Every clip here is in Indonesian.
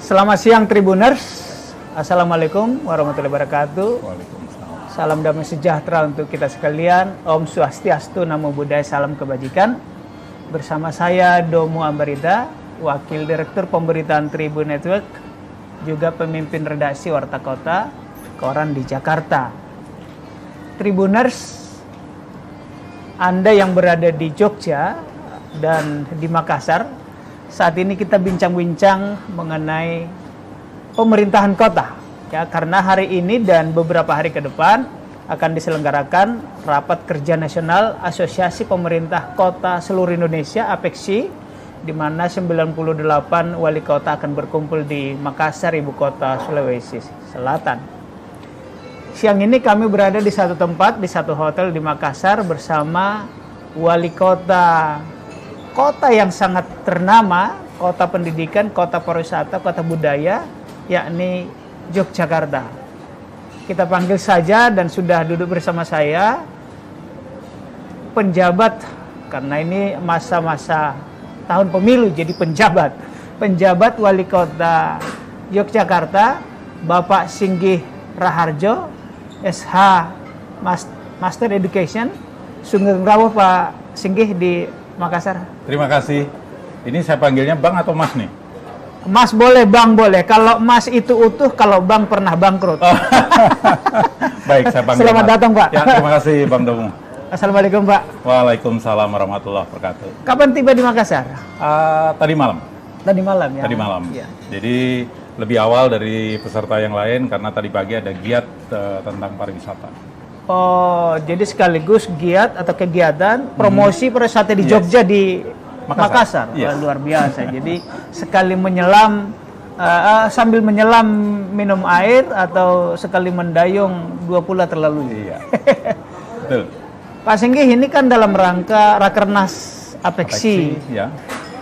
Selamat siang Tribuners. Assalamualaikum warahmatullahi wabarakatuh. Waalaikumsalam. Salam damai sejahtera untuk kita sekalian. Om Swastiastu, Namo Buddhaya, salam kebajikan. Bersama saya Domo Ambarita, Wakil Direktur Pemberitaan Tribun Network, juga pemimpin redaksi Warta Kota, koran di Jakarta. Tribuners, Anda yang berada di Jogja dan di Makassar, saat ini kita bincang-bincang mengenai pemerintahan kota, ya, karena hari ini dan beberapa hari ke depan akan diselenggarakan Rapat Kerja Nasional Asosiasi Pemerintah Kota Seluruh Indonesia (APEKSI), di mana 98 wali kota akan berkumpul di Makassar, ibu kota Sulawesi Selatan. Siang ini kami berada di satu tempat, di satu hotel di Makassar bersama wali kota yang sangat ternama, kota pendidikan, kota pariwisata, kota budaya, yakni Yogyakarta. Kita panggil saja dan sudah duduk bersama saya penjabat, karena ini masa-masa tahun pemilu, jadi penjabat wali kota Yogyakarta, Bapak Singgih Raharjo, SH Master Education. Sugeng Rawo Pak Singgih di Makassar. Terima kasih. Ini saya panggilnya Bang atau Mas nih? Mas boleh, Bang boleh. Kalau Mas itu utuh, kalau Bang pernah bangkrut. Oh. Baik, saya panggil Selamat Mas. datang, Pak. Ya, terima kasih Bang Domo. Assalamualaikum, Pak. Waalaikumsalam warahmatullahi wabarakatuh. Kapan tiba di Makassar? Tadi malam. Tadi malam ya? Tadi malam. Ya. Jadi lebih awal dari peserta yang lain karena tadi pagi ada giat tentang pariwisata. Oh, jadi sekaligus giat atau kegiatan promosi pariwisata di Jogja, di Makassar. Yes. Wah, luar biasa. Jadi sekali menyelam, sambil menyelam minum air atau sekali mendayung, dua pula terlalui. Iya. Betul. Pak Singgih, ini kan dalam rangka Rakernas APEKSI. Ya.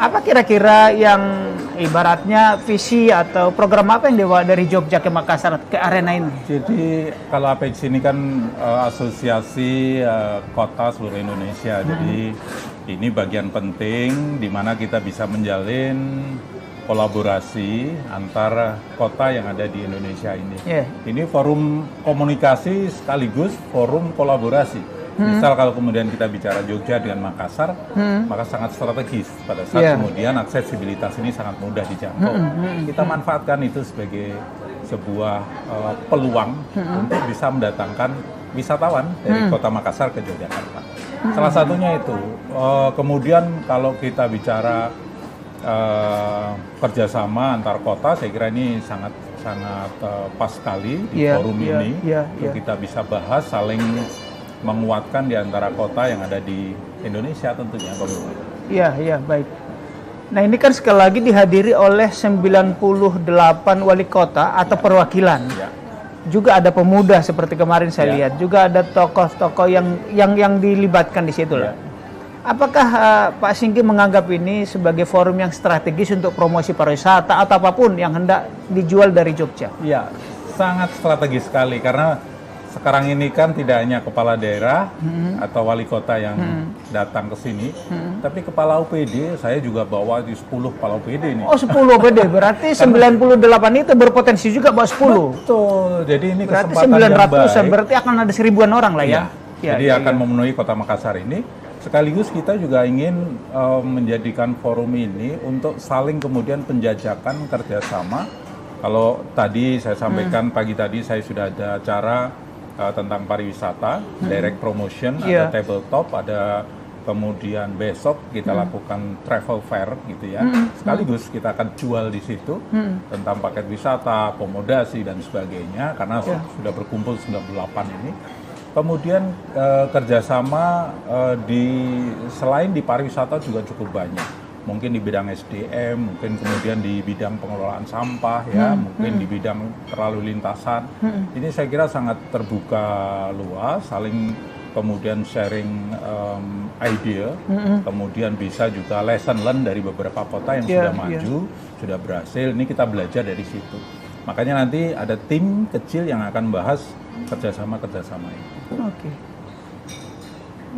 Apa kira-kira yang ibaratnya visi atau program apa yang dibawa dari Jogja ke Makassar, ke arena ini? Jadi kalau APEKSI ini kan asosiasi kota seluruh Indonesia. Jadi ini bagian penting di mana kita bisa menjalin kolaborasi antar kota yang ada di Indonesia ini. Yeah. Ini forum komunikasi sekaligus forum kolaborasi. Misal kalau kemudian kita bicara Jogja dengan Makassar, maka sangat strategis pada saat kemudian aksesibilitas ini sangat mudah dijangkau. Kita manfaatkan itu sebagai sebuah peluang untuk bisa mendatangkan wisatawan dari kota Makassar ke Yogyakarta. Salah satunya itu. Kemudian kalau kita bicara kerjasama antar kota, saya kira ini sangat pas sekali di forum ini untuk kita bisa bahas, saling menguatkan di antara kota yang ada di Indonesia tentunya. Iya, baik. Nah, ini kan sekali lagi dihadiri oleh 98 wali kota atau perwakilan. Ya. Juga ada pemuda seperti kemarin saya lihat. Juga ada tokoh-tokoh yang dilibatkan di situ lah. Apakah Pak Singgih menganggap ini sebagai forum yang strategis untuk promosi pariwisata atau apapun yang hendak dijual dari Jogja? Iya, sangat strategis sekali karena sekarang ini kan tidak hanya kepala daerah atau wali kota yang datang ke sini, tapi kepala UPD, saya juga bawa di 10 kepala UPD ini. Oh, 10 UPD, berarti 98 itu berpotensi juga bawa 10. Betul, jadi ini berarti kesempatan yang baik. Berarti akan ada 1000-an orang lah ya. Jadi akan memenuhi kota Makassar ini. Sekaligus kita juga ingin menjadikan forum ini untuk saling kemudian penjajakan kerjasama. Kalau tadi saya sampaikan pagi tadi saya sudah ada acara tentang pariwisata, direct promotion, ada tabletop, ada kemudian besok kita lakukan travel fair gitu ya. Sekaligus kita akan jual di situ tentang paket wisata, akomodasi dan sebagainya karena sudah berkumpul 98 ini. Kemudian kerjasama selain di pariwisata juga cukup banyak. Mungkin di bidang SDM, mungkin kemudian di bidang pengelolaan sampah ya, mungkin di bidang terlalu lintasan. Ini saya kira sangat terbuka luas, saling kemudian sharing idea, kemudian bisa juga lesson learn dari beberapa kota yang sudah maju, sudah berhasil. Ini kita belajar dari situ. Makanya nanti ada tim kecil yang akan bahas kerjasama ini. Oke.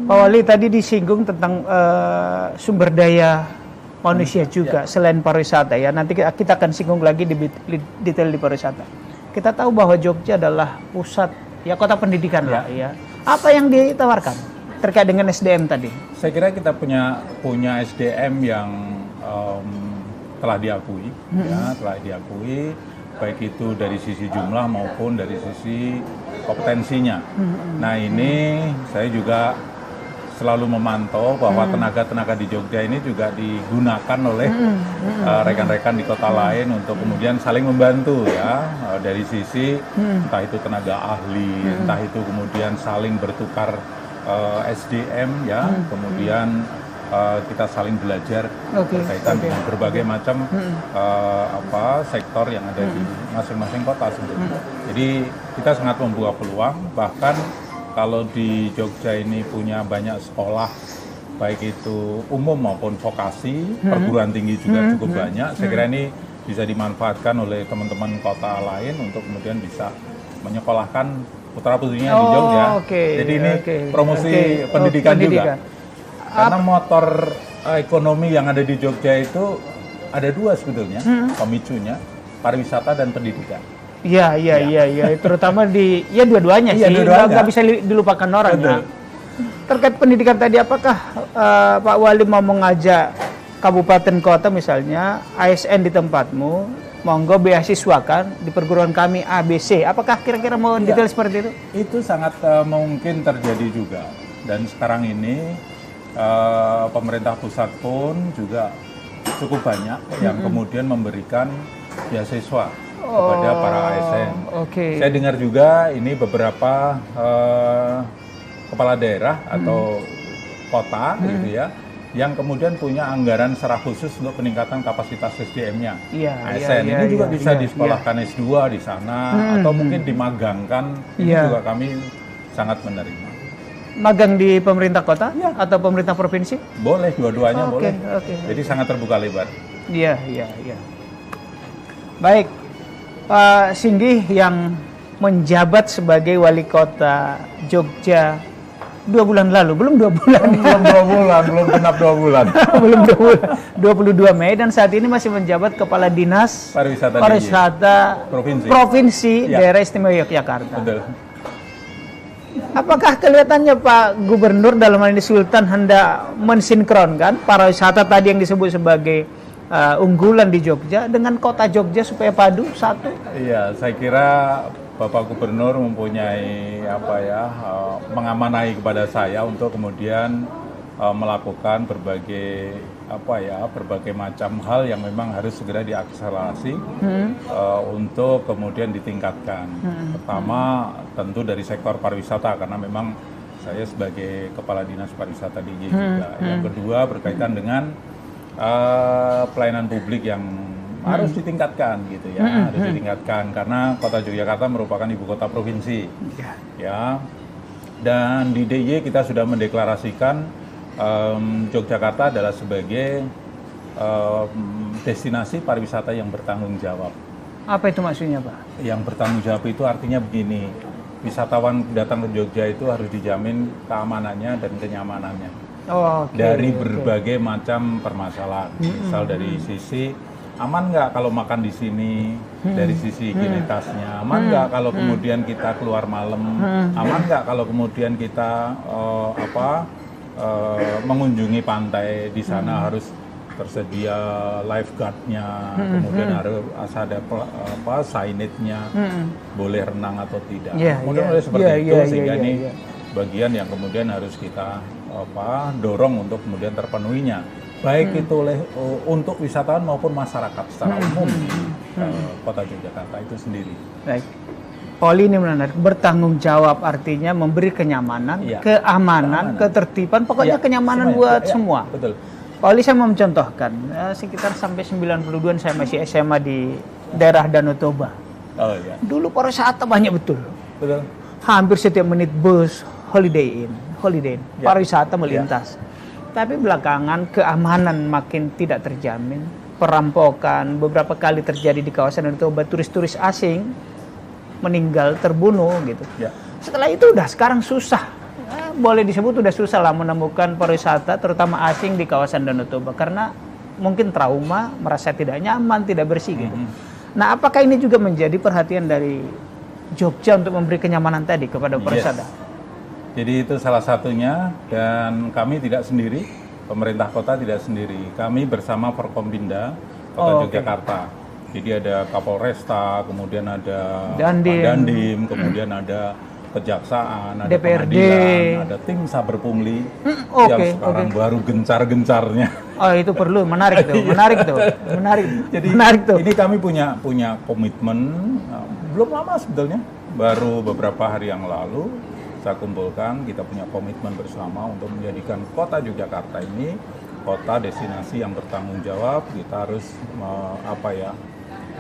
Pak Wali tadi disinggung tentang sumber daya manusia juga selain pariwisata ya. Nanti kita akan singgung lagi di detail di pariwisata. Kita tahu bahwa Jogja adalah pusat ya kota pendidikan lah ya. Apa yang ditawarkan terkait dengan SDM tadi? Saya kira kita punya SDM yang telah diakui, ya, telah diakui, baik itu dari sisi jumlah maupun dari sisi kompetensinya. Nah ini saya juga selalu memantau bahwa tenaga-tenaga di Jogja ini juga digunakan oleh rekan-rekan di kota lain untuk kemudian saling membantu ya, dari sisi entah itu tenaga ahli, entah itu kemudian saling bertukar SDM ya, kemudian kita saling belajar berkaitan dengan berbagai macam sektor yang ada di masing-masing kota sebetulnya. Jadi kita sangat membuka peluang, bahkan kalau di Jogja ini punya banyak sekolah, baik itu umum maupun vokasi, perguruan tinggi juga cukup banyak. Saya kira ini bisa dimanfaatkan oleh teman-teman kota lain untuk kemudian bisa menyekolahkan putra-putrinya di Jogja. Jadi ini promosi pendidikan juga. Karena motor ekonomi yang ada di Jogja itu ada dua sebetulnya, pemicunya, pariwisata dan pendidikan. Iya, terutama di dua-duanya sih, nggak bisa dilupakan orang ya. Terkait pendidikan tadi, apakah Pak Wali mau mengajak kabupaten kota misalnya ASN di tempatmu, monggo beasiswakan di perguruan kami ABC, apakah kira-kira mau detail seperti itu? Itu sangat mungkin terjadi juga, dan sekarang ini pemerintah pusat pun juga cukup banyak yang kemudian memberikan beasiswa kepada para ASN. Saya dengar juga ini beberapa kepala daerah atau kota gitu ya, yang kemudian punya anggaran secara khusus untuk peningkatan kapasitas SDM-nya. ASN ini juga bisa disekolahkan S2 di sana, atau mungkin dimagangkan, itu juga kami sangat menerima. Magang di pemerintah kota atau pemerintah provinsi? Boleh, dua-duanya boleh. Jadi sangat terbuka lebar. Iya. Baik, Pak Singgih yang menjabat sebagai wali kota Jogja 2 bulan lalu, belum 2 bulan. Belum genap 2 bulan. Belum 2 bulan, 22 Mei, dan saat ini masih menjabat Kepala Dinas Pariwisata Provinsi Daerah Istimewa Yogyakarta. Betul. Apakah kelihatannya Pak Gubernur dalam hal ini Sultan hendak mensinkronkan pariwisata tadi yang disebut sebagai unggulan di Jogja dengan kota Jogja supaya padu satu? Iya, saya kira Bapak Gubernur mempunyai mengamanai kepada saya untuk kemudian melakukan berbagai macam hal yang memang harus segera diakselerasi untuk kemudian ditingkatkan. Pertama tentu dari sektor pariwisata, karena memang saya sebagai Kepala Dinas Pariwisata DJ juga. Yang kedua berkaitan dengan pelayanan publik yang harus ditingkatkan gitu ya, harus ditingkatkan karena Kota Yogyakarta merupakan ibu kota provinsi, ya. Dan di DIY kita sudah mendeklarasikan Yogyakarta adalah sebagai destinasi pariwisata yang bertanggung jawab. Apa itu maksudnya, Pak? Yang bertanggung jawab itu artinya begini, wisatawan datang ke Jogja itu harus dijamin keamanannya dan kenyamanannya. Dari berbagai macam permasalahan, misal dari sisi aman nggak kalau makan di sini, dari sisi higienitasnya, aman nggak kalau kemudian kita keluar malam, aman nggak kalau kemudian kita mengunjungi pantai di sana harus tersedia lifeguard-nya, kemudian harus ada signage-nya, boleh renang atau tidak. Kemudian seperti itu sehingga ini bagian yang kemudian harus kita dorong untuk kemudian terpenuhinya, baik itu untuk wisatawan maupun masyarakat secara umum di Kota Yogyakarta itu sendiri. Baik. Poli ini menarik, bertanggung jawab artinya memberi kenyamanan, keamanan, ketertiban, pokoknya kenyamanan buat semua. Betul. Poli saya mau mencontohkan, sekitar sampai 92-an saya masih SMA di daerah Danau Toba. Dulu pariwisata banyak betul. Hampir setiap menit bus, holiday in, pariwisata melintas. Tapi belakangan keamanan makin tidak terjamin, perampokan beberapa kali terjadi di kawasan Danau Toba, turis-turis asing meninggal, terbunuh gitu. Setelah itu sekarang susah, boleh disebut sudah susah lah menemukan pariwisata terutama asing di kawasan Danau Toba karena mungkin trauma, merasa tidak nyaman, tidak bersih gitu. Nah, apakah ini juga menjadi perhatian dari Jogja untuk memberi kenyamanan tadi kepada pariwisata? Jadi itu salah satunya, dan kami tidak sendiri, pemerintah kota tidak sendiri. Kami bersama Forkompinda Kota Yogyakarta. Jadi ada Kapolresta, kemudian ada Dandim, kemudian ada Kejaksaan, ada DPRD, pengadilan, ada tim Saber Pungli yang sekarang baru gencar-gencarnya. Oh, itu perlu, menarik tuh, menarik. Jadi menarik tuh. ini kami punya komitmen, belum lama sebetulnya, baru beberapa hari yang lalu saya kumpulkan, kita punya komitmen bersama untuk menjadikan kota Yogyakarta ini kota destinasi yang bertanggung jawab. Kita harus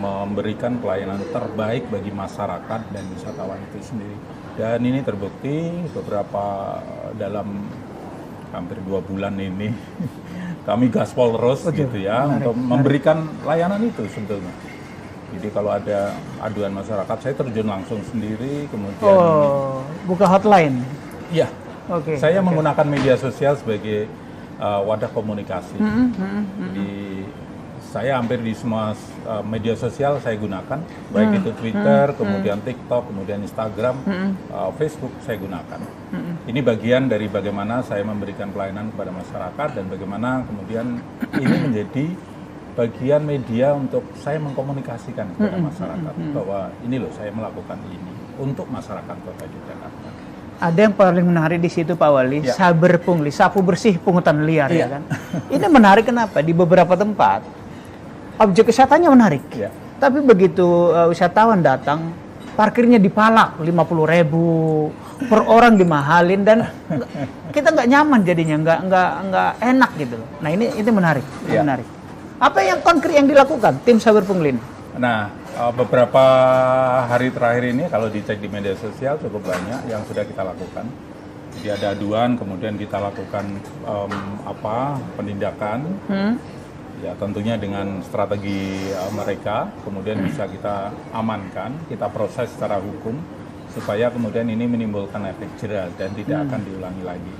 memberikan pelayanan terbaik bagi masyarakat dan wisatawan itu sendiri. Dan ini terbukti beberapa dalam hampir 2 bulan ini kami gaspol terus gitu ya, untuk memberikan layanan itu sebetulnya. Jadi kalau ada aduan masyarakat, saya terjun langsung sendiri, kemudian buka hotline. Iya. Saya menggunakan media sosial sebagai wadah komunikasi. Jadi saya hampir di semua media sosial saya gunakan, baik itu Twitter, kemudian TikTok, kemudian Instagram, Facebook saya gunakan. Ini bagian dari bagaimana saya memberikan pelayanan kepada masyarakat, dan bagaimana kemudian ini menjadi bagian media untuk saya mengkomunikasikan kepada masyarakat bahwa ini loh saya melakukan ini untuk masyarakat Kota Yogyakarta. Ada yang paling menarik di situ Pak Wali, Saber Pungli, sapu bersih pungutan liar ya kan. Ini menarik kenapa? Di beberapa tempat objek wisatanya menarik, tapi begitu wisatawan datang, parkirnya dipalak 50.000 per orang, dimahalin, dan kita nggak nyaman jadinya, nggak enak gitu. Nah ini menarik, menarik. Apa yang konkret yang dilakukan tim Saber Pungli? Nah, beberapa hari terakhir ini kalau dicek di media sosial cukup banyak yang sudah kita lakukan. Jadi ada aduan, kemudian kita lakukan penindakan. Ya tentunya dengan strategi mereka, kemudian bisa kita amankan, kita proses secara hukum supaya kemudian ini menimbulkan efek jera dan tidak akan diulangi lagi.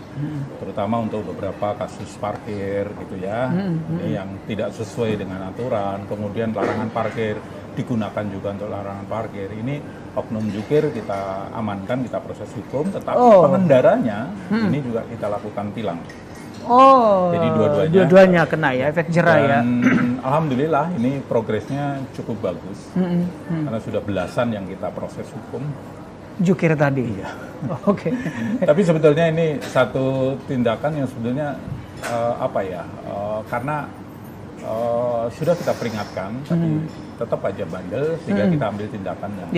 Terutama untuk beberapa kasus parkir gitu ya, yang tidak sesuai dengan aturan, kemudian larangan parkir digunakan juga untuk larangan parkir. Ini oknum jukir kita amankan, kita proses hukum, tetapi pengendaranya ini juga kita lakukan tilang. Jadi dua-duanya kena ya, efek jera ya. Alhamdulillah ini progresnya cukup bagus, karena sudah belasan yang kita proses hukum. Jukir tadi. Iya. Tapi sebetulnya ini satu tindakan yang sebetulnya karena sudah kita peringatkan, tapi tetap aja bandel, sehingga kita ambil tindakan yang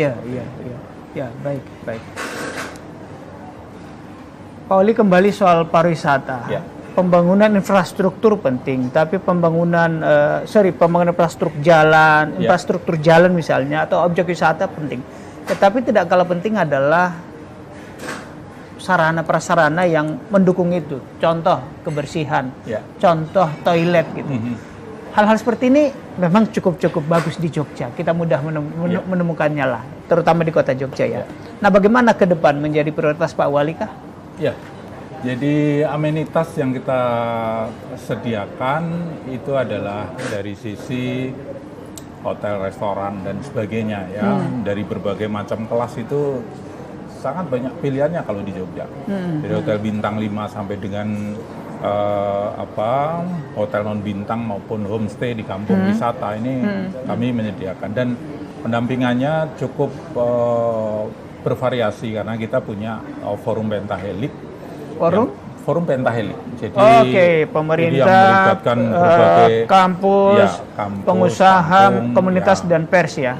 baik. Pak Wali, kembali soal pariwisata. Pembangunan infrastruktur penting, tapi pembangunan infrastruktur jalan, infrastruktur jalan misalnya, atau objek wisata penting. Tetapi tidak kalah penting adalah sarana prasarana yang mendukung itu. Contoh kebersihan, contoh toilet gitu. Hal-hal seperti ini memang cukup bagus di Jogja. Kita mudah menemukannya lah, terutama di kota Jogja ya. Nah, bagaimana ke depan menjadi prioritas Pak Wali kah? Jadi amenitas yang kita sediakan itu adalah dari sisi hotel, restoran, dan sebagainya ya. Dari berbagai macam kelas itu sangat banyak pilihannya kalau di Jogja. Dari hotel bintang 5 sampai dengan hotel non bintang maupun homestay di kampung wisata ini kami menyediakan, dan pendampingannya cukup bervariasi karena kita punya forum pentahelik. Forum pentahelik. Jadi pemerintah, yang melibatkan berbagai kampus, pengusaha, komunitas dan pers ya.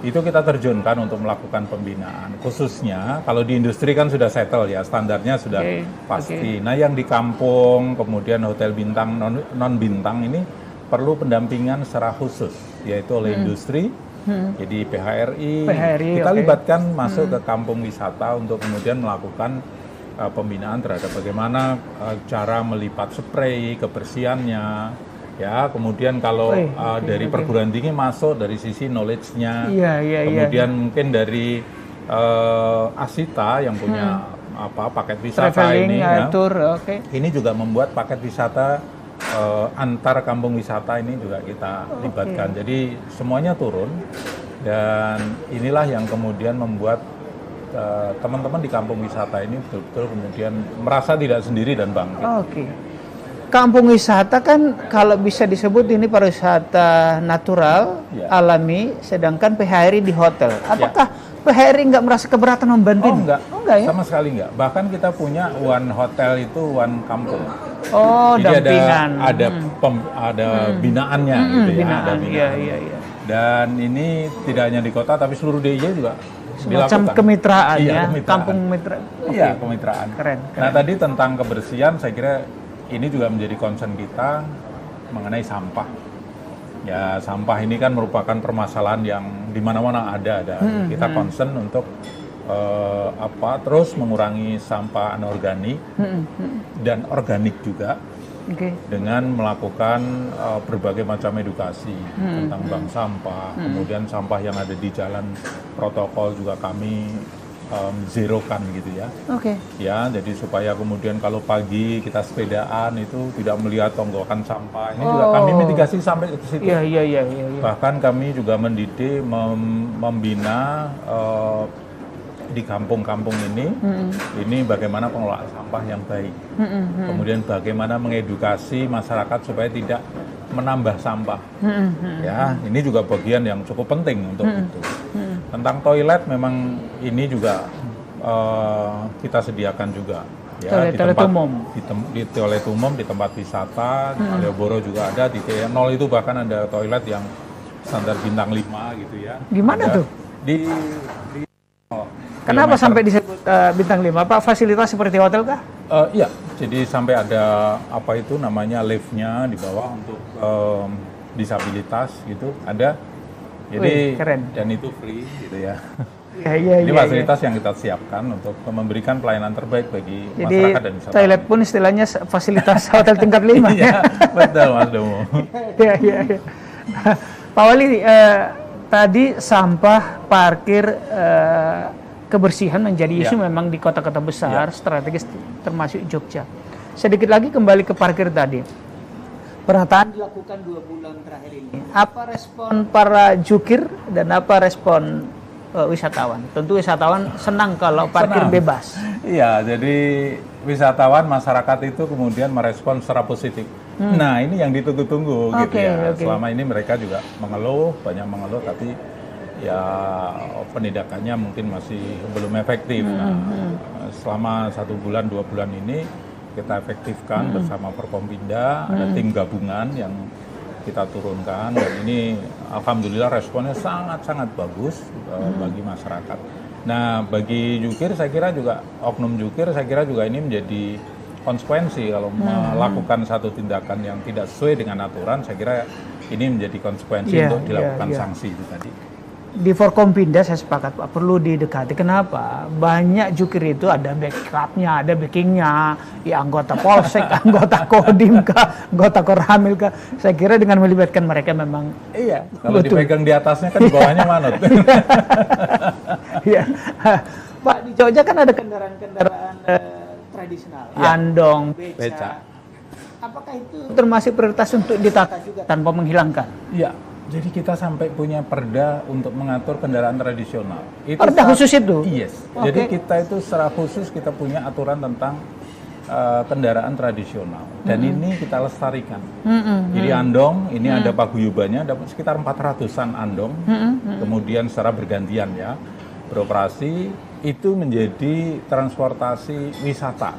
Itu kita terjunkan untuk melakukan pembinaan. Khususnya kalau di industri kan sudah settle ya, standarnya sudah pasti. Nah, yang di kampung, kemudian hotel bintang, non bintang ini perlu pendampingan secara khusus, yaitu oleh industri. Jadi PHRI kita libatkan masuk ke kampung wisata untuk kemudian melakukan pembinaan terhadap bagaimana cara melipat spray, kebersihannya, ya. Kemudian kalau dari perguruan tinggi masuk dari sisi knowledge-nya, kemudian mungkin dari Asita yang punya paket wisata ini, tour, ini juga membuat paket wisata antar kampung wisata ini juga kita libatkan. Jadi semuanya turun, dan inilah yang kemudian membuat teman-teman di kampung wisata ini betul-betul kemudian merasa tidak sendiri dan bangkit. Oke. Kampung wisata kan kalau bisa disebut ini pariwisata natural, alami, sedangkan PHRI di hotel. Apakah PHRI nggak merasa keberatan membantu? Enggak. Oh, enggak ya? Sama sekali enggak. Bahkan kita punya one hotel itu one kampung. Oh, jadi dampingan. ada binaannya gitu ya. Binaan. Ada binaan. Iya. Dan ini tidak hanya di kota tapi seluruh DIY juga Semacam dilakukan. kemitraan Iya, ya, kemitraan. kampung mitra. Iya, kemitraan. Keren. Nah, tadi tentang kebersihan, saya kira ini juga menjadi concern kita mengenai sampah. Ya, sampah ini kan merupakan permasalahan yang di mana-mana ada. Dan kita concern untuk terus mengurangi sampah anorganik dan organik juga. Dengan melakukan berbagai macam edukasi tentang bank sampah, kemudian sampah yang ada di jalan protokol juga kami zerokan gitu ya. Ya, jadi supaya kemudian kalau pagi kita sepedaan itu tidak melihat tonggokan sampah. Ini juga kami mitigasi sampai ke situ. Iya. Bahkan kami juga mendidik, membina di kampung-kampung ini bagaimana pengelolaan sampah yang baik. Kemudian bagaimana mengedukasi masyarakat supaya tidak menambah sampah. Ya, ini juga bagian yang cukup penting untuk itu. Tentang toilet memang ini juga kita sediakan juga. Ya, toilet umum. Di toilet umum, di tempat wisata, di Malioboro juga ada, di T0 itu bahkan ada toilet yang standar bintang 5 gitu ya. Gimana ada, tuh? kilometer. Kenapa sampai disebut bintang 5? Pak, fasilitas seperti hotel kah? Iya, jadi sampai ada apa itu namanya liftnya di bawah untuk disabilitas gitu ada. Jadi keren. Dan itu free gitu ya. Iya. Ini fasilitas yang kita siapkan untuk memberikan pelayanan terbaik bagi masyarakat dan wisatawan. Toilet pun istilahnya fasilitas hotel tingkat 5 ya. Betul Mas Domo. Iya. Pak Wali, tadi sampah, parkir, kebersihan menjadi isu memang di kota-kota besar strategis termasuk Jogja. Sedikit lagi kembali ke parkir tadi. Penataan dilakukan 2 bulan terakhir ini. Apa respon para jukir dan apa respon wisatawan? Tentu wisatawan senang kalau parkir bebas. Iya, jadi wisatawan masyarakat itu kemudian merespon secara positif. Nah, ini yang ditunggu-tunggu gitu ya. Selama ini mereka juga banyak mengeluh, tapi ya penindakannya mungkin masih belum efektif. Nah, selama 1 bulan 2 bulan ini kita efektifkan bersama Forkompinda, ada tim gabungan yang kita turunkan, dan ini alhamdulillah responnya sangat bagus bagi masyarakat. Nah, bagi jukir saya kira juga, oknum jukir saya kira juga ini menjadi konsekuensi kalau melakukan satu tindakan yang tidak sesuai dengan aturan. Saya kira ini menjadi konsekuensi untuk dilakukan sanksi itu tadi. Di Forkompinda saya sepakat Pak, perlu didekati. Kenapa? Banyak jukir itu ada backupnya, ada backingnya, ya anggota Polsek, anggota Kodim kah, anggota Koramil kah. Saya kira dengan melibatkan mereka memang kalau dipegang di atasnya kan di bawahnya manut. Iya. Pak, di Jogja kan ada kendaraan-kendaraan tradisional, andong, beca. Apakah itu termasuk prioritas untuk ditata juga tanpa menghilangkan? Iya. Jadi kita sampai punya perda untuk mengatur kendaraan tradisional. Perda khusus itu? Yes. Jadi kita itu secara khusus kita punya aturan tentang kendaraan tradisional. Dan ini kita lestarikan. Jadi andong, ini ada paguyubannya, ada sekitar 400-an andong. Kemudian secara bergantian ya, beroperasi, itu menjadi transportasi wisata.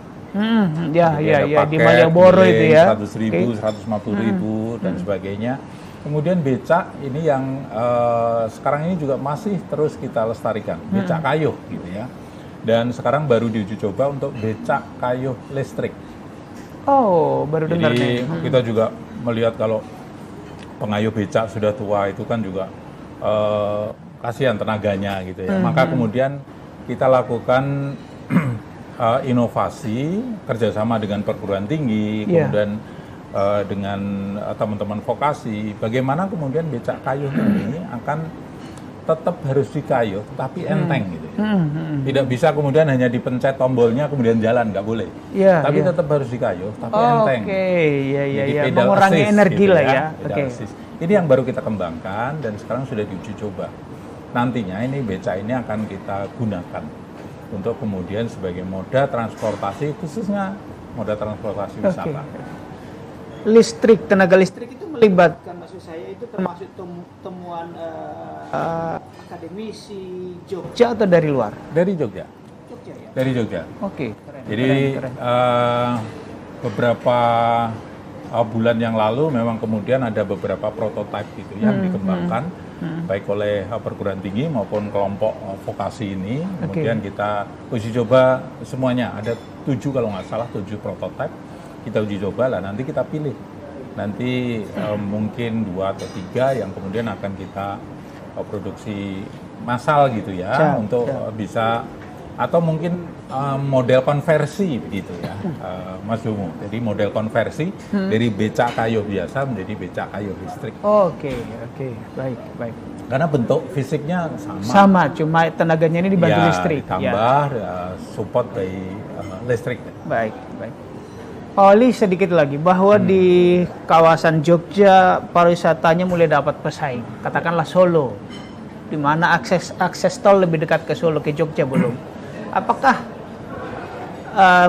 Di Malioboro itu ya. 100.000, 150.000 dan sebagainya. Kemudian becak ini yang sekarang ini juga masih terus kita lestarikan, becak kayuh gitu ya. Dan sekarang baru diuji coba untuk becak kayuh listrik. Oh, baru dengar nih. Jadi kita juga melihat kalau pengayuh becak sudah tua itu kan juga kasihan tenaganya gitu ya. Maka kemudian kita lakukan inovasi kerjasama dengan perguruan tinggi, kemudian dengan teman-teman vokasi, bagaimana kemudian becak kayuh ini akan tetap harus dikayuh, tapi enteng gitu ya. Tidak bisa kemudian hanya dipencet tombolnya kemudian jalan, nggak boleh. Iya, Tapi iya. tetap harus dikayuh, tapi enteng. Oke, iya, iya, Jadi iya. pedal Mengurangi assist energi gitu lah ya. pedal Oke. assist. Ini yang baru kita kembangkan dan sekarang sudah diuji coba. Nantinya ini beca ini akan kita gunakan untuk kemudian sebagai moda transportasi, khususnya moda transportasi wisata. Listrik, tenaga listrik itu melibatkan, maksud saya itu termasuk temuan akademisi Jogja atau dari luar? Dari Jogja. Jogja ya. Dari Jogja. Oke. Keren, Jadi keren. beberapa bulan yang lalu memang kemudian ada beberapa prototipe gitu yang dikembangkan baik oleh perguruan tinggi maupun kelompok vokasi ini. Kemudian kita uji coba semuanya, ada 7 kalau nggak salah 7 prototipe kita uji coba lah, nanti kita pilih nanti mungkin 2 atau 3 yang kemudian akan kita produksi massal gitu ya, untuk bisa, atau mungkin model konversi begitu ya, Mas Dungu. Jadi model konversi dari becak kayu biasa menjadi becak kayu listrik. Oke, baik, baik. Karena bentuk fisiknya sama. Sama, cuma tenaganya ini dibantu Ya, listrik. ditambah support dari listrik. Baik, baik. Pak Wali, sedikit lagi bahwa di kawasan Jogja pariwisatanya mulai dapat pesaing. Katakanlah Solo, di mana akses tol lebih dekat ke Solo, ke Jogja belum. Apakah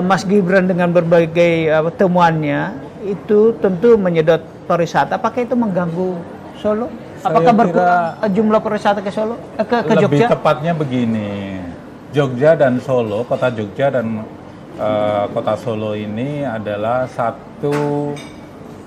Mas Gibran dengan berbagai temuannya itu tentu menyedot pariwisata? Apakah itu mengganggu Solo? Apakah berkurang jumlah pariwisata ke Solo, ke Lebih Jogja? tepatnya begini, Jogja dan Solo, kota Jogja dan kota Solo ini adalah satu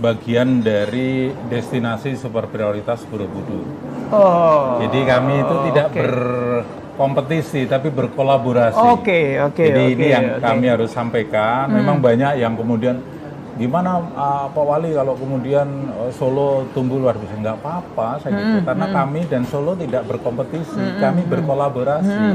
bagian dari destinasi super prioritas Borobudur. Oh. Jadi kami itu tidak berkompetisi, tapi berkolaborasi. Jadi ini yang kami harus sampaikan. Memang banyak yang kemudian gimana Pak Wali kalau kemudian Solo tumbuh luar biasa, nggak apa-apa saya gitu, karena kami dan Solo tidak berkompetisi, kami berkolaborasi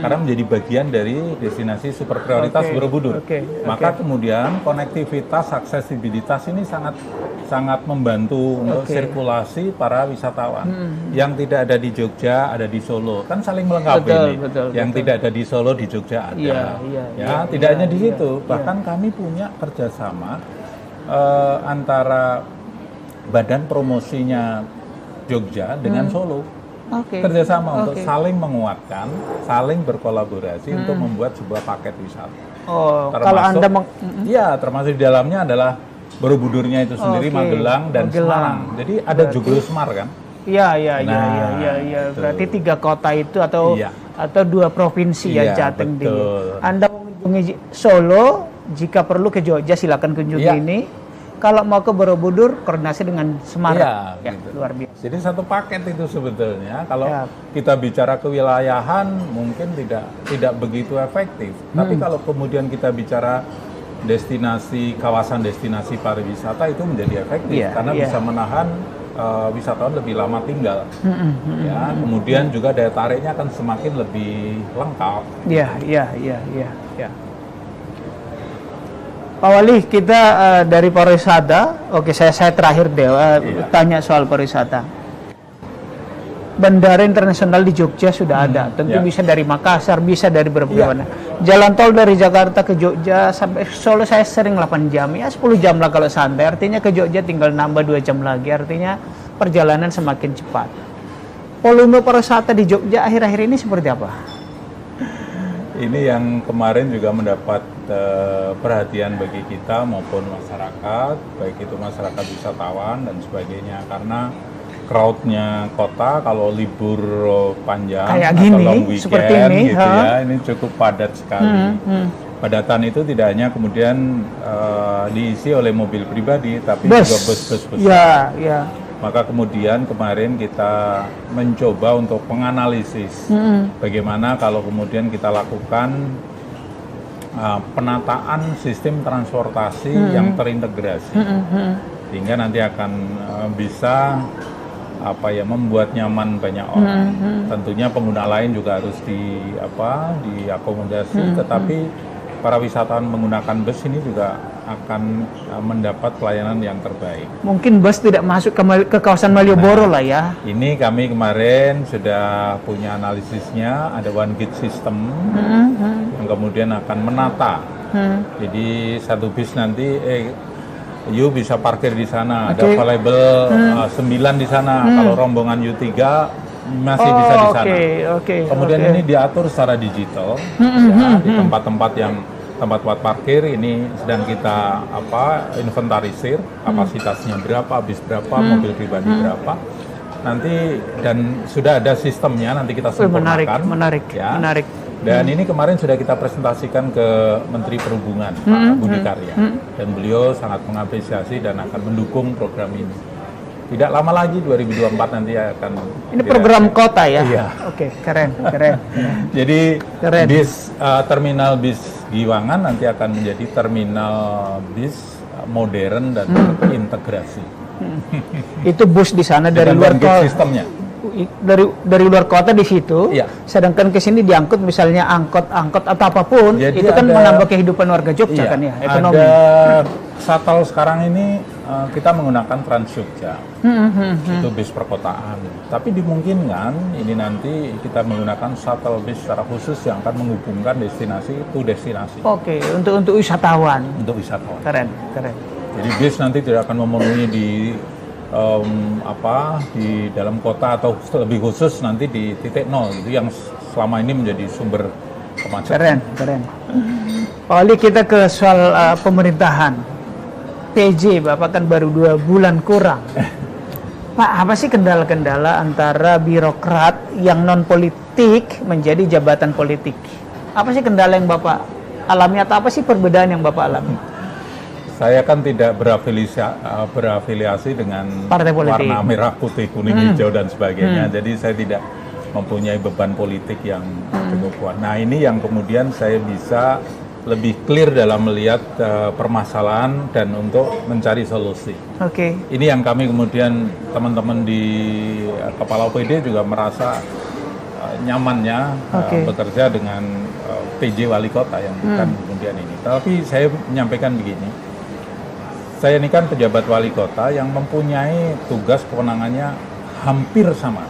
karena menjadi bagian dari destinasi super prioritas Borobudur. Maka kemudian konektivitas, aksesibilitas ini sangat membantu untuk sirkulasi para wisatawan. Yang tidak ada di Jogja ada di Solo, kan saling melengkapi ini. Yang tidak ada di Solo di Jogja ada. Tidak hanya di situ, bahkan kami punya kerjasama antara badan promosinya Jogja dengan Solo. Kerjasama untuk saling menguatkan, saling berkolaborasi untuk membuat sebuah paket wisata. Kalau Anda termasuk di dalamnya adalah Borobudurnya itu sendiri, Magelang dan Semarang. Jadi ada Joglo-Semar kan? Iya. Berarti 3 kota itu atau 2 provinsi ya, Jateng di. Anda mengunjungi Solo, jika perlu ke Jogja silakan kunjungi ini. Kalau mau ke Borobudur, koordinasi dengan Semarang. Gitu. Luar biasa. Jadi satu paket itu sebetulnya. Kalau kita bicara kewilayahan mungkin tidak begitu efektif. Tapi kalau kemudian kita bicara destinasi, kawasan destinasi pariwisata itu menjadi efektif karena bisa menahan wisatawan lebih lama tinggal. Ya, kemudian juga daya tariknya akan semakin lebih lengkap. Iya. Pak Wali, kita dari pariwisata, saya terakhir deh tanya soal pariwisata. Bandara internasional di Jogja sudah ada, tentu bisa dari Makassar, bisa dari beberapa mana. Jalan tol dari Jakarta ke Jogja sampai Solo saya sering 8 jam, ya 10 jam lah kalau santai. Artinya ke Jogja tinggal nambah 2 jam lagi, artinya perjalanan semakin cepat. Volume pariwisata di Jogja akhir-akhir ini seperti apa? Ini yang kemarin juga mendapat perhatian bagi kita maupun masyarakat, baik itu masyarakat wisatawan dan sebagainya, karena crowd-nya kota kalau libur panjang kayak atau gini, long weekend seperti ini, gitu ya, ini cukup padat sekali. Padatan itu tidak hanya kemudian diisi oleh mobil pribadi, tapi juga bus-bus besar. Maka kemudian kemarin kita mencoba untuk menganalisis bagaimana kalau kemudian kita lakukan penataan sistem transportasi yang terintegrasi, sehingga nanti akan bisa membuat nyaman banyak orang. Tentunya pengguna lain juga harus diakomodasi, tetapi para wisatawan menggunakan bus ini juga akan mendapat pelayanan yang terbaik. Mungkin bus tidak masuk ke kawasan Malioboro lah ya. Ini kami kemarin sudah punya analisisnya, ada one gate system yang kemudian akan menata. Jadi satu bis nanti, you bisa parkir di sana, ada available 9 di sana. Kalau rombongan U3 masih bisa di sana. Kemudian ini diatur secara digital, ya, di tempat-tempat yang tempat parkir ini sedang kita inventarisir kapasitasnya berapa, bis berapa, mobil pribadi berapa. Nanti dan sudah ada sistemnya, nanti kita sempurnakan. Menarik. Dan ini kemarin sudah kita presentasikan ke Menteri Perhubungan, Pak Budi Karya, dan beliau sangat mengapresiasi dan akan mendukung program ini. Tidak lama lagi 2024 nanti akan. Ini program kota ya? Iya. Oke, keren. Jadi terminal bis Giwangan nanti akan menjadi terminal bis modern dan terintegrasi. Itu bus di sana dari luar kota. Sistemnya. Dari luar kota di situ. Iya. Sedangkan ke sini diangkut misalnya angkot atau apapun. Jadi itu kan menambah kehidupan warga Jogja kan ya, ekonomi. Ada shuttle sekarang ini kita menggunakan Trans Jogja. Itu bis perkotaan. Tapi dimungkinkan ini nanti kita menggunakan shuttle bis secara khusus yang akan menghubungkan destinasi to destinasi. Oke, untuk wisatawan. Untuk wisatawan. Keren. Jadi bis nanti tidak akan memenuhi di di dalam kota atau lebih khusus nanti di titik nol itu yang selama ini menjadi sumber kemacetan. Keren. Pak Wali, kita ke soal pemerintahan. PJ Bapak kan baru 2 bulan kurang. Pak, apa sih kendala-kendala antara birokrat yang non politik menjadi jabatan politik? Apa sih kendala yang Bapak alami atau apa sih perbedaan yang Bapak alami? Saya kan tidak berafiliasi dengan partai politik, warna merah, putih, kuning, hijau dan sebagainya. Jadi saya tidak mempunyai beban politik yang cukup kuat. Nah, ini yang kemudian saya bisa lebih clear dalam melihat permasalahan dan untuk mencari solusi. Ini yang kami kemudian teman-teman di Kepala OPD juga merasa nyamannya bekerja dengan PJ Wali Kota yang bukan kemudian ini. Tapi saya menyampaikan begini. Saya ini kan pejabat wali kota yang mempunyai tugas kewenangannya hampir sama.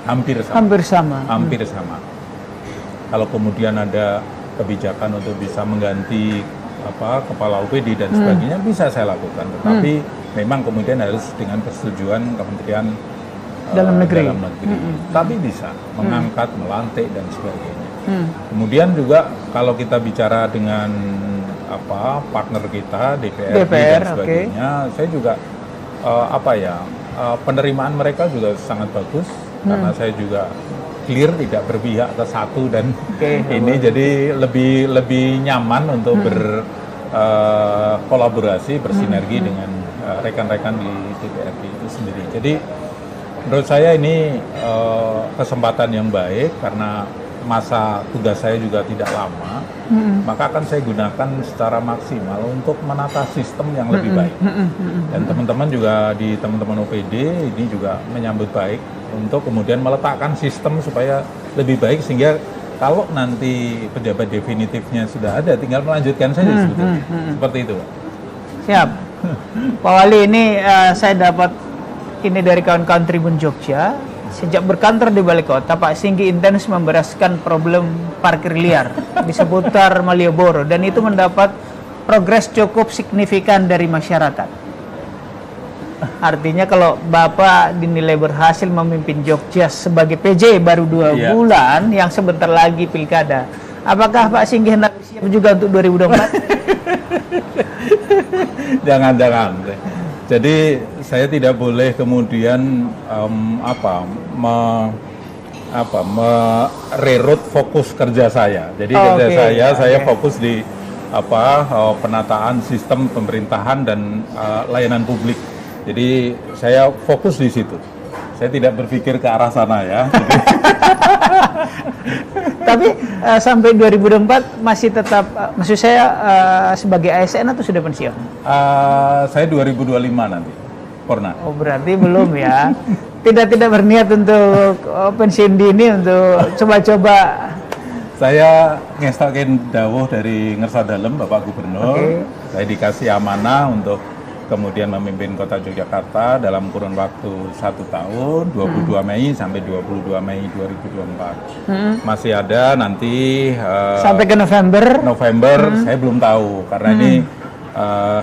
Kalau kemudian ada kebijakan untuk bisa mengganti kepala OPD dan sebagainya bisa saya lakukan. Tetapi memang kemudian harus dengan persetujuan Kementerian Dalam Negeri. Tapi bisa mengangkat, melantik dan sebagainya. Kemudian juga kalau kita bicara dengan partner kita DPR dan sebagainya, saya juga penerimaan mereka juga sangat bagus karena saya juga clear tidak berpihak ke satu dan ini jadi lebih nyaman untuk berkolaborasi bersinergi dengan rekan-rekan di DPRD itu sendiri. Jadi menurut saya ini kesempatan yang baik karena masa tugas saya juga tidak lama, maka akan saya gunakan secara maksimal untuk menata sistem yang lebih baik. Dan teman-teman juga di teman-teman OPD ini juga menyambut baik untuk kemudian meletakkan sistem supaya lebih baik sehingga kalau nanti pejabat definitifnya sudah ada, tinggal melanjutkan saja sebetulnya. Seperti itu. Siap. Pak Wali, ini saya dapat ini dari kawan-kawan Tribun Jogja. Sejak berkantor di Balai Kota, Pak Singgi intens membereskan problem parkir liar di seputar Malioboro dan itu mendapat progres cukup signifikan dari masyarakat. Artinya kalau Bapak dinilai berhasil memimpin Jogja sebagai PJ baru 2 bulan yang sebentar lagi pilkada, apakah Pak Singgi hendak siap juga untuk 2024? Jangan. Jadi saya tidak boleh kemudian mererut fokus kerja saya. Jadi saya fokus di penataan sistem pemerintahan dan layanan publik. Jadi saya fokus di situ. Saya tidak berpikir ke arah sana ya. Tapi sampai 2024 masih tetap, maksud saya sebagai ASN atau sudah pensiun? Saya 2025 nanti, purna. Oh berarti belum ya? Tidak berniat untuk pensiun dini untuk coba-coba. Saya ngestakin dawuh dari Ngersadalem Bapak Gubernur. Saya dikasih amanah untuk kemudian memimpin Kota Yogyakarta dalam kurun waktu 1 tahun, 22 Mei sampai 22 Mei 2024. Masih ada nanti Sampai ke November. Saya belum tahu karena ini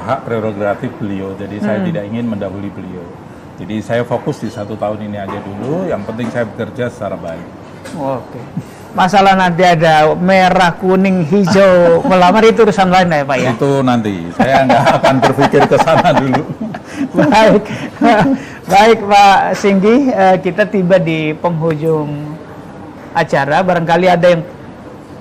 hak prerogatif beliau, jadi saya tidak ingin mendahului beliau. Jadi saya fokus di 1 tahun ini aja dulu. Yang penting saya bekerja secara baik. Oke. Masalah nanti ada merah, kuning, hijau melamar itu urusan lain ya Pak ya? Itu nanti, saya nggak akan berpikir ke sana dulu. Baik, baik Pak Singgi, kita tiba di penghujung acara. Barangkali ada yang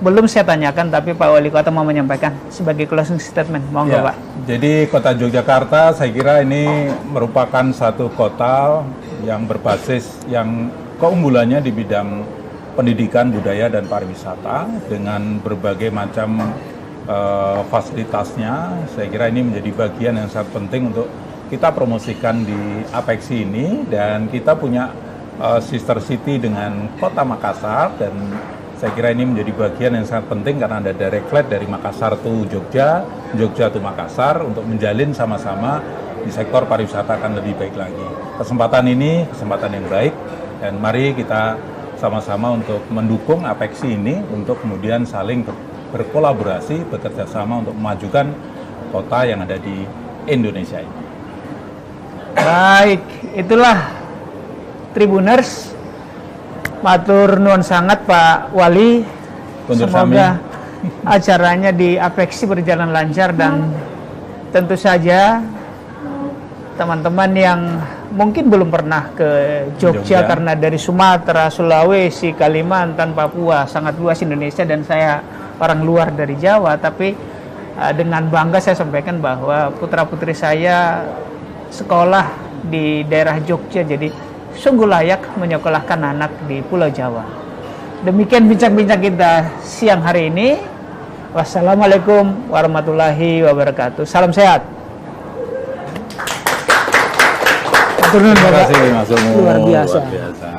belum saya tanyakan, tapi Pak Wali Kota mau menyampaikan sebagai closing statement. Monggo Ya, Pak. jadi Kota Yogyakarta saya kira ini merupakan satu kota yang berbasis, yang keunggulannya di bidang pendidikan, budaya, dan pariwisata dengan berbagai macam fasilitasnya. Saya kira ini menjadi bagian yang sangat penting untuk kita promosikan di Apexi ini, dan kita punya sister city dengan Kota Makassar, dan saya kira ini menjadi bagian yang sangat penting karena ada direct flight dari Makassar to Jogja, Jogja to Makassar untuk menjalin sama-sama di sektor pariwisata akan lebih baik lagi. Kesempatan ini kesempatan yang baik, dan mari kita sama-sama untuk mendukung Apexi ini untuk kemudian saling berkolaborasi, bekerja sama untuk memajukan kota yang ada di Indonesia ini. Baik, itulah Tribuners. Matur nuwun sangat Pak Wali. Kundur Semoga acaranya di Apexi berjalan lancar, dan tentu saja teman-teman yang mungkin belum pernah ke Jogja karena dari Sumatera, Sulawesi, Kalimantan, Papua, sangat luas Indonesia, dan saya orang luar dari Jawa, tapi dengan bangga saya sampaikan bahwa putra-putri saya sekolah di daerah Jogja, jadi sungguh layak menyekolahkan anak di Pulau Jawa. Demikian bincang-bincang kita siang hari ini. Wassalamualaikum warahmatullahi wabarakatuh. Salam sehat. Terima kasih Mas Umu. Luar biasa. Luar biasa.